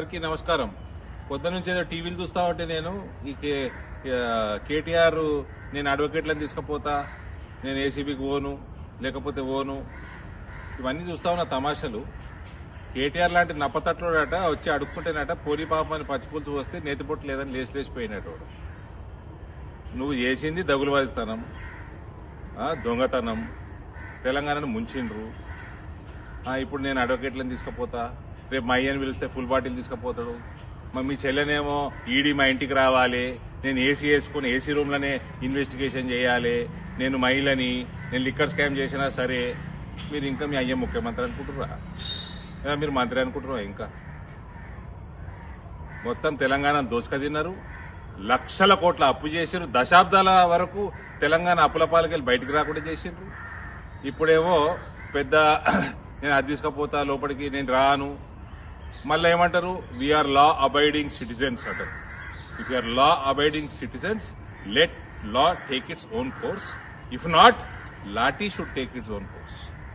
సార్కి నమస్కారం. పొద్దు నుంచి ఏదో టీవీలు చూస్తా ఉంటే నేను ఈ కేటీఆర్ నేను అడ్వకేట్లను తీసుకుపోతా, నేను ఏసీబీకి ఓను లేకపోతే ఓను, ఇవన్నీ చూస్తా ఉన్న తమాషలు. కేటీఆర్ లాంటి నప్పతట్లోడట వచ్చి అడుక్కుంటేనట పోలీ పాపం అని పచ్చిపులుసు వస్తే నేతిపొట్టు లేదని లేచిపోయినట్టు. నువ్వు చేసింది దగులుబాజితనం, దొంగతనం, తెలంగాణను ముంచిండ్రు. ఇప్పుడు నేను అడ్వకేట్లను తీసుకుపోతా, రేపు మా అయ్యని పిలిస్తే ఫుల్ బాటిల్ తీసుకుపోతాడు. మీ చెల్లెనేమో ఈడీ మా ఇంటికి రావాలి, నేను ఏసీ వేసుకుని ఏసీ రూమ్లోనే ఇన్వెస్టిగేషన్ చేయాలి, నేను మహిళని, నేను లిక్కర్ స్కామ్ చేసినా సరే. మీరు ఇంకా మీ అయ్య ముఖ్యమంత్రి అనుకుంటున్నారా? మీరు మంత్రి అనుకుంటున్నారా? ఇంకా మొత్తం తెలంగాణ దోసుక తిన్నారు, లక్షల కోట్ల అప్పు చేసారు, దశాబ్దాల వరకు తెలంగాణ అప్పుల పాలకెళ్ళి బయటకు రాకుండా చేసిండ్రు. ఇప్పుడేమో పెద్ద నేను అది తీసుకుపోతా లోపలికి, నేను రాను. మళ్ళీ ఏమంటారు, వీఆర్ లా అబైడింగ్ సిటిజన్స్ అంటారు. If you are law abiding citizens, let law take its own course. If not, lathi should take its own course.